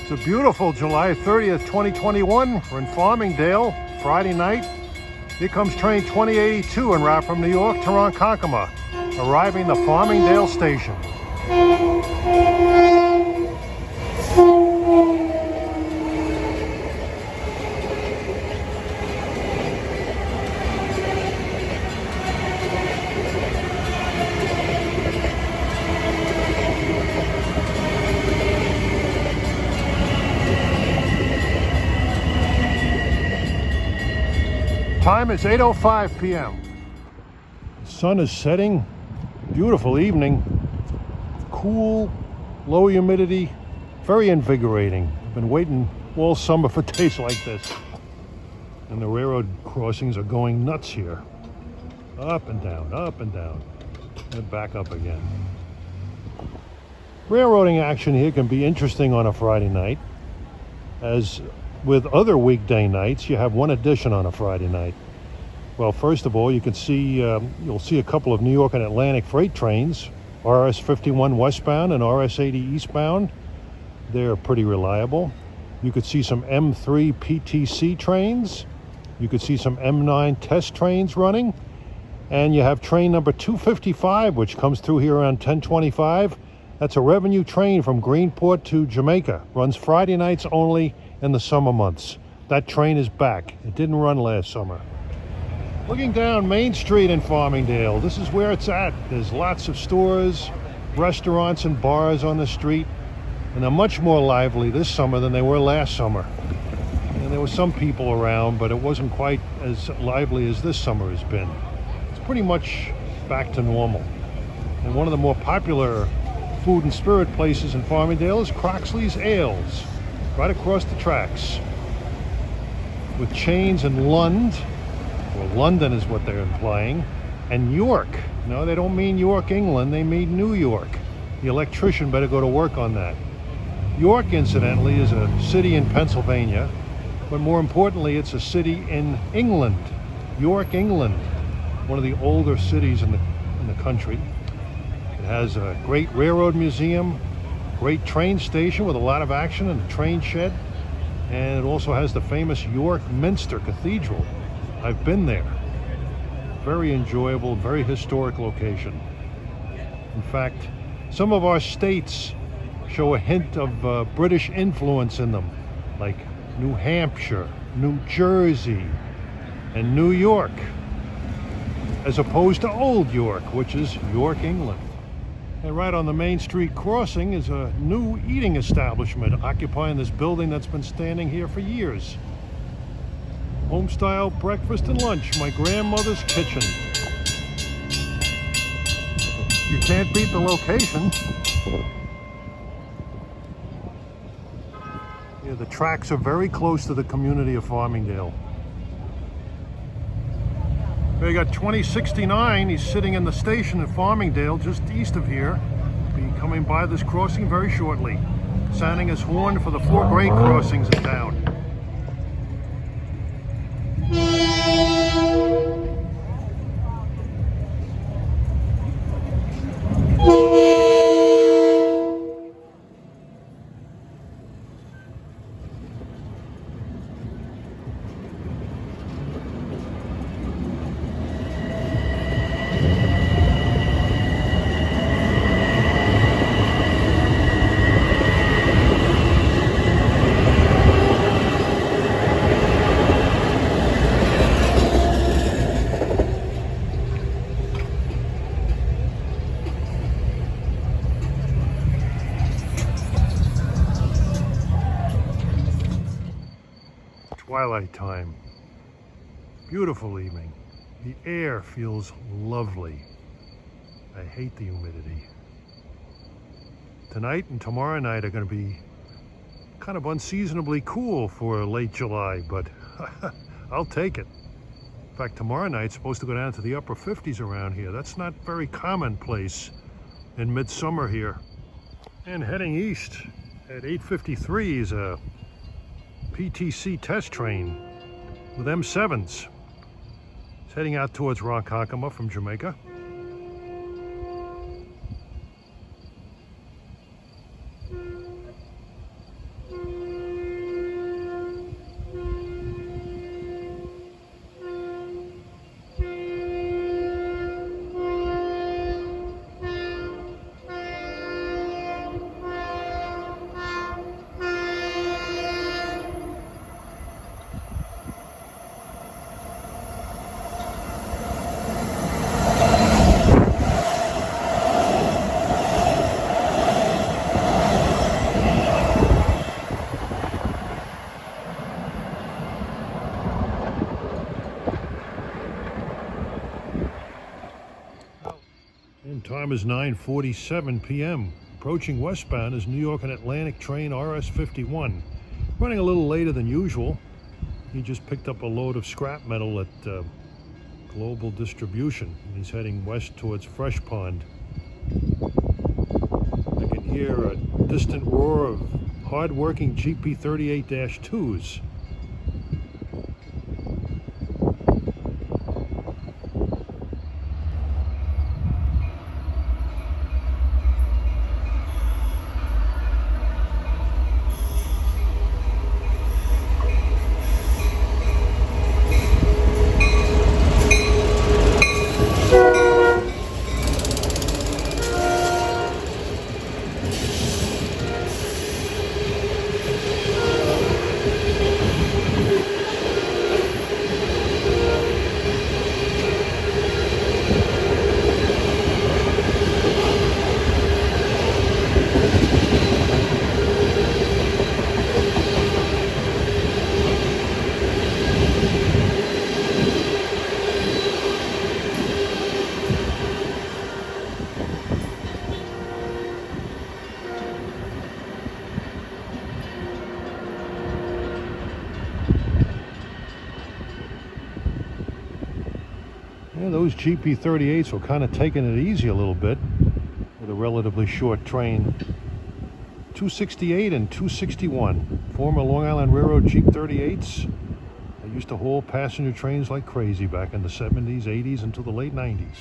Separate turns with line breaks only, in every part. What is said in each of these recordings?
It's a beautiful July 30th, 2021. We're in Farmingdale, Friday night. Here comes train 2082 en route from New York to Ronkonkoma, arriving the Farmingdale station. Time is 8:05 p.m. The sun is setting. Beautiful evening. Cool, low humidity, very invigorating. I've been waiting all summer for days like this. And the railroad crossings are going nuts here. Up and down, and back up again. Railroading action here can be interesting on a Friday night. As with other weekday nights, you have one addition on a Friday night. Well, first of all, you can see you'll see a couple of New York and Atlantic freight trains, RS 51 westbound and RS 80 eastbound. They're pretty reliable. You could see some M3 PTC trains. You could see some M9 test trains running. And you have train number 255, which comes through here around 10:25. That's a revenue train from Greenport to Jamaica. Runs Friday nights only in the summer months. That train is back. It didn't run last summer. Looking down Main Street in Farmingdale, this is where it's at. There's lots of stores, restaurants, and bars on the street, and they're much more lively this summer than they were last summer. And there were some people around, but it wasn't quite as lively as this summer has been. It's pretty much back to normal. And one of the more popular food and spirit places in Farmingdale is Croxley's Ales, right across the tracks, with chains in Lund. Well, London is what they're implying, and York. No, they don't mean York, England, they mean New York. The electrician better go to work on that. York, incidentally, is a city in Pennsylvania, but more importantly, it's a city in England. York, England, one of the older cities in the country. It has a great railroad museum, great train station with a lot of action and a train shed, and it also has the famous York Minster Cathedral. I've been there. Very enjoyable, very historic location. In fact, some of our states show a hint of British influence in them, like New Hampshire, New Jersey, and New York, as opposed to Old York, which is York, England. And right on the Main Street crossing is a new eating establishment occupying this building that's been standing here for years. Home-style breakfast and lunch, my grandmother's kitchen. You can't beat the location. Yeah, the tracks are very close to the community of Farmingdale. We got 2069. He's sitting in the station at Farmingdale, just east of here. Be coming by this crossing very shortly, sounding his horn for the 4 grade crossings in town. Twilight time. Beautiful evening. The air feels lovely. I hate the humidity. Tonight and tomorrow night are going to be kind of unseasonably cool for late July, but I'll take it. In fact, tomorrow night's supposed to go down to the upper 50s around here. That's not very commonplace in midsummer here. And heading east at 8:53 is a PTC test train with M7s. It's heading out towards Ronkonkoma from Jamaica. Time is 9:47 p.m. Approaching westbound is New York and Atlantic train RS-51. Running a little later than usual. He just picked up a load of scrap metal at Global Distribution. He's heading west towards Fresh Pond. I can hear a distant roar of hard-working GP38-2s. Yeah, those GP38s were kind of taking it easy a little bit with a relatively short train. 268 and 261, former Long Island Railroad Jeep 38s. They used to haul passenger trains like crazy back in the 70s, 80s, until the late 90s.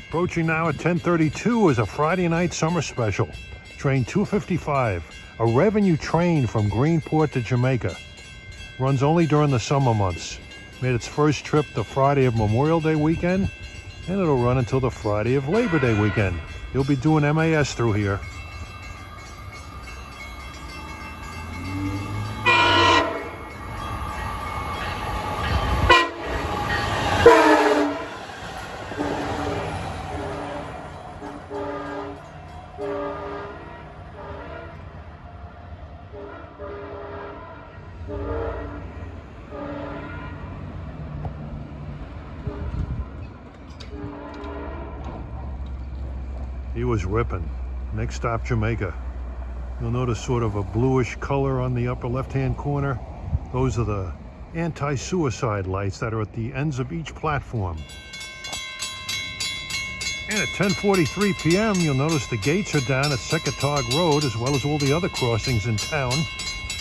Approaching now at 10:32 is a Friday night summer special. Train 255, a revenue train from Greenport to Jamaica. Runs only during the summer months. Made its first trip the Friday of Memorial Day weekend, and it'll run until the Friday of Labor Day weekend. You'll be doing MAS through here. He was ripping. Next stop, Jamaica. You'll notice sort of a bluish color on the upper left-hand corner. Those are the anti-suicide lights that are at the ends of each platform. And at 10:43 p.m., you'll notice the gates are down at Secatog Road, as well as all the other crossings in town.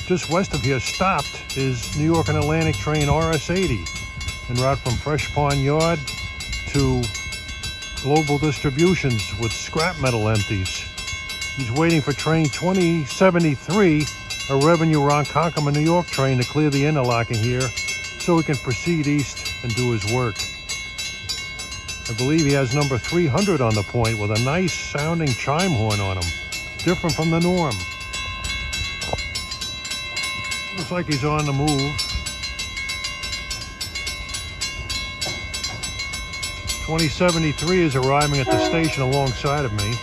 Just west of here, stopped, is New York and Atlantic train RS-80, en route from Fresh Pond Yard to Global Distributions with scrap metal empties. He's waiting for train 2073, a revenue Ronkonkoma, New York train, to clear the interlocking here so he can proceed east and do his work. I believe he has number 300 on the point with a nice sounding chime horn on him. Different from the norm. Looks like he's on the move. 2073 is arriving at the station alongside of me.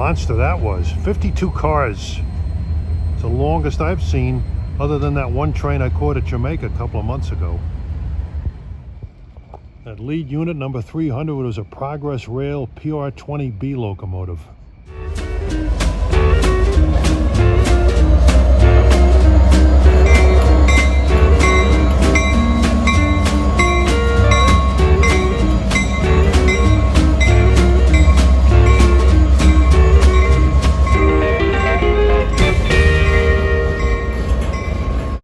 monster that was. 52 cars. It's the longest I've seen, other than that one train I caught at Jamaica a couple of months ago. That lead unit, number 300, was a Progress Rail PR-20B locomotive.